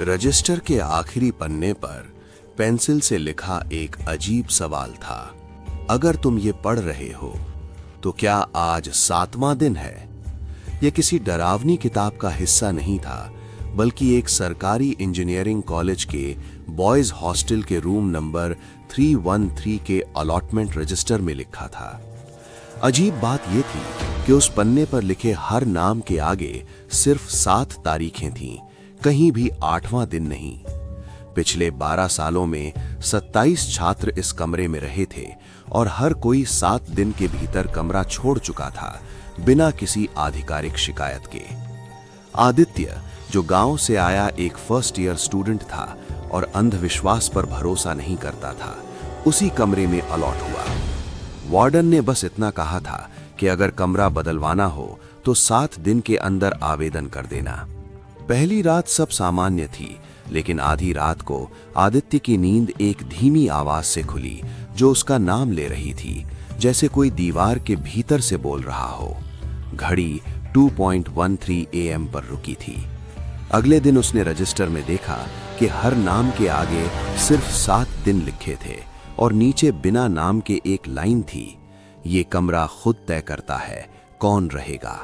Register के आखिरी पन्ने पर पेंसिल से लिखा एक अजीब सवाल था। अगर तुम ये पढ़ रहे हो तो क्या आज 7वां दिन है? यह किसी डरावनी किताब का हिस्सा नहीं था, बल्कि एक सरकारी इंजीनियरिंग कॉलेज के बॉयज हॉस्टल के रूम नंबर 313 के अलॉटमेंट रजिस्टर में लिखा था। अजीब बात यह थी कि उस पन्ने पर लिखे हर नाम के आगे सिर्फ 7 तारीखें थीं, कहीं भी 8वां दिन नहीं। पिछले 12 सालों में 27 छात्र इस कमरे में रहे थे और हर कोई 7 दिन के भीतर कमरा छोड़ चुका था, बिना किसी आधिकारिक शिकायत के। आदित्य, जो गांव से आया एक फर्स्ट ईयर स्टूडेंट था और अंधविश्वास पर भरोसा नहीं करता था, उसी कमरे में अलॉट हुआ। वार्डन ने बस इतना कहा था कि अगर कमरा बदलवाना हो तो 7 दिन के अंदर आवेदन कर देना। पहली रात सब सामान्य थी, लेकिन आधी रात को आदित्य की नींद एक धीमी आवाज से खुली, जो उसका नाम ले रही थी, जैसे कोई दीवार के भीतर से बोल रहा हो। घड़ी 2:13 AM पर रुकी थी। अगले दिन उसने रजिस्टर में देखा कि हर नाम के आगे सिर्फ 7 दिन लिखे थे और नीचे बिना नाम के एक लाइन थी, ये कमरा खुद तय करता है कौन रहेगा।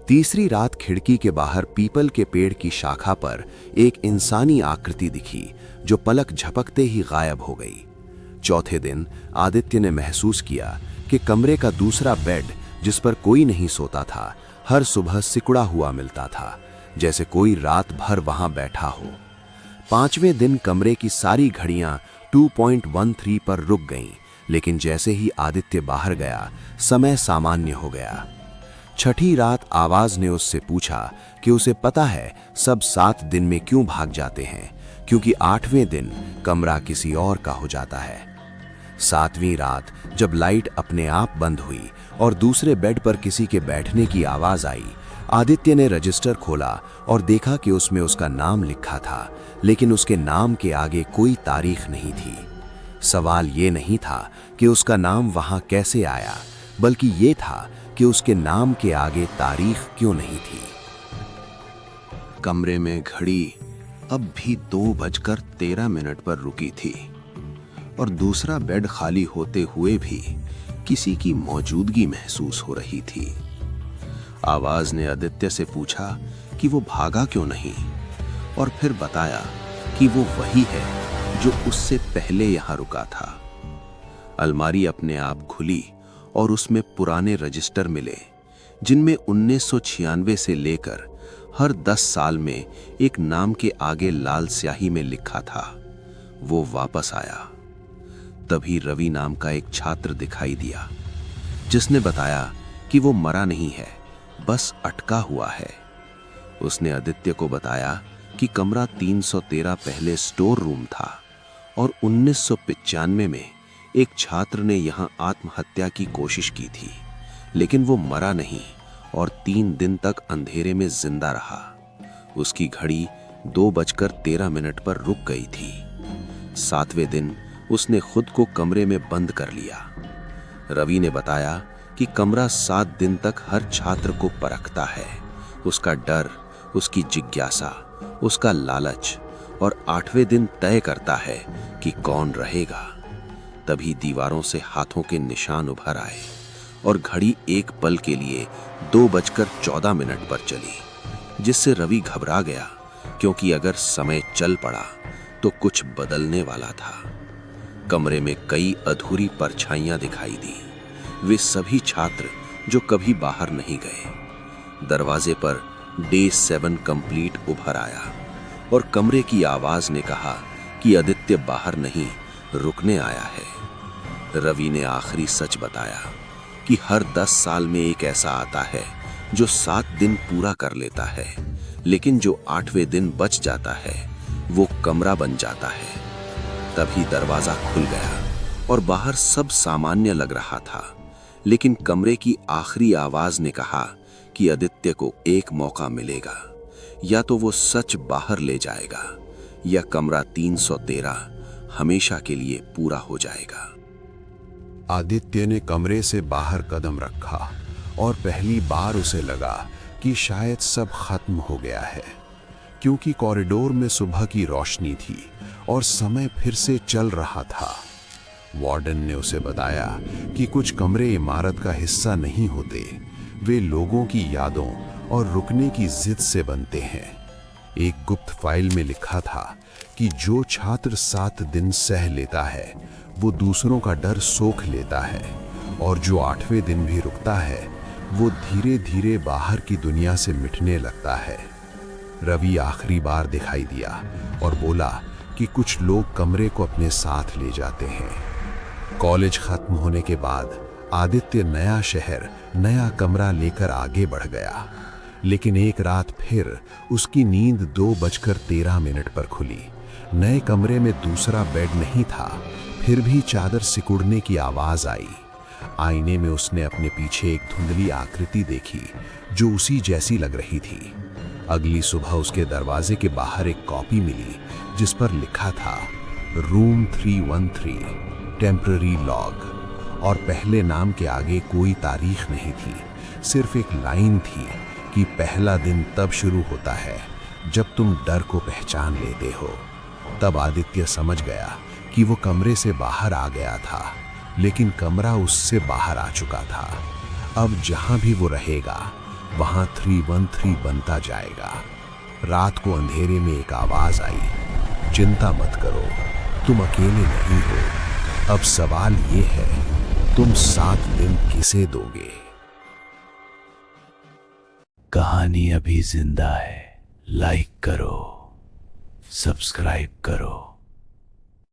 तीसरी रात खिड़की के बाहर पीपल के पेड़ की शाखा पर एक इंसानी आकृति दिखी, जो पलक झपकते ही गायब हो गई। चौथे दिन आदित्य ने महसूस किया कि कमरे का दूसरा बेड, जिस पर कोई नहीं सोता था, हर सुबह सिकुड़ा हुआ मिलता था, जैसे कोई रात भर वहां बैठा हो। 5वें दिन कमरे की सारी घड़ियां 2:13 पर रुक गईं, लेकिन जैसे ही आदित्य बाहर गया, समय सामान्य हो गया। छठी रात आवाज ने उससे पूछा कि उसे पता है सब 7 दिन में क्यों भाग जाते हैं, क्योंकि 8वें दिन कमरा किसी और का हो जाता है। 7वीं रात जब लाइट अपने आप बंद हुई और दूसरे बेड पर किसी के बैठने की आवाज आई, आदित्य ने रजिस्टर खोला और देखा कि उसमें उसका नाम लिखा था, लेकिन उसके नाम के आगे कोई तारीख नहीं थी। सवाल ये नहीं था कि उसका नाम वहां कैसे आया, बल्कि ये था कि उसके नाम के आगे तारीख क्यों नहीं थी। कमरे में घड़ी अब भी 2:13 पर रुकी थी और दूसरा बेड खाली होते हुए भी किसी की मौजूदगी महसूस हो रही थी। आवाज ने आदित्य से पूछा कि वो भागा क्यों नहीं, और फिर बताया कि वो वही है जो उससे पहले यहां रुका था। अलमारी अपने आप खुली और उसमें पुराने रजिस्टर मिले, जिनमें 1996 से लेकर हर 10 साल में एक नाम के आगे लाल स्याही में लिखा था। वो वापस आया। तभी रवि नाम का एक छात्र दिखाई दिया, जिसने बताया कि वो मरा नहीं है, बस अटका हुआ है। उसने आदित्य को बताया कि कमरा 313 पहले स्टोर रूम था और 1995 में एक छात्र ने यहां आत्महत्या की कोशिश की थी, लेकिन वो मरा नहीं और 3 दिन तक अंधेरे में जिंदा रहा। उसकी घड़ी 2:13 पर रुक गई थी। 7वें दिन उसने खुद को कमरे में बंद कर लिया। रवि ने बताया कि कमरा 7 दिन तक हर छात्र को परखता है, उसका डर, उसकी जिज्ञासा, उसका लालच, और 8वें दिन तय करता है कि कौन रहेगा। तभी दीवारों से हाथों के निशान उभर आए और घड़ी एक पल के लिए 2:14 पर चली, जिससे रवि घबरा गया, क्योंकि अगर समय चल पड़ा तो कुछ बदलने वाला था। कमरे में कई अधूरी परछाइयां दिखाई दी, वे सभी छात्र जो कभी बाहर नहीं गए। दरवाजे पर डे 7 कंप्लीट उभर आया और कमरे की आवाज ने कहा कि आदित्य बाहर नहीं, रुकने आया है। रवि ने आखिरी सच बताया कि हर 10 साल में एक ऐसा आता है जो 7 दिन पूरा कर लेता है, लेकिन जो 8वें दिन बच जाता है वो कमरा बन जाता है। तभी दरवाजा खुल गया और बाहर सब सामान्य लग रहा था, लेकिन कमरे की आखिरी आवाज ने कहा कि आदित्य को एक मौका मिलेगा, या तो वो सच बाहर ले जाएगा या कमरा 313 हमेशा के लिए पूरा हो जाएगा। आदित्य ने कमरे से बाहर कदम रखा और पहली बार उसे लगा कि शायद सब खत्म हो गया है। क्योंकि कॉरिडोर में सुबह की रोशनी थी और समय फिर से चल रहा था। वार्डन ने उसे बताया कि कुछ कमरे इमारत का हिस्सा नहीं होते, वे लोगों की यादों और रुकने की जिद से बनते हैं। एक गुप्त फाइल में लिखा था कि जो छात्र 7 दिन सह लेता है वो दूसरों का डर सोख लेता है, और जो 8वें दिन भी रुकता है वो धीरे धीरे बाहर की दुनिया से मिटने लगता है। रवि आखिरी बार दिखाई दिया और बोला कि कुछ लोग कमरे को अपने साथ ले जाते हैं। कॉलेज खत्म होने के बाद आदित्य नया शहर, नया कमरा लेकर आगे बढ़ गया, लेकिन एक रात फिर उसकी नींद 2:13 पर खुली। नए कमरे में दूसरा बेड नहीं था, फिर भी चादर सिकुड़ने की आवाज आई। आईने में उसने अपने पीछे एक धुंधली आकृति देखी जो उसी जैसी लग रही थी। अगली सुबह उसके दरवाजे के बाहर एक कॉपी मिली जिस पर लिखा था रूम 313 टेम्पररी लॉग, और पहले नाम के आगे कोई तारीख नहीं थी, सिर्फ एक लाइन थी कि पहला दिन तब शुरू होता है जब तुम डर को पहचान लेते हो। तब आदित्य समझ गया कि वो कमरे से बाहर आ गया था, लेकिन कमरा उससे बाहर आ चुका था। अब जहां भी वो रहेगा वहां 313 बनता जाएगा। रात को अंधेरे में एक आवाज आई, चिंता मत करो, तुम अकेले नहीं हो। अब सवाल ये है, तुम 7 दिन किसे दोगे? कहानी अभी जिंदा है। लाइक करो, सब्सक्राइब करो।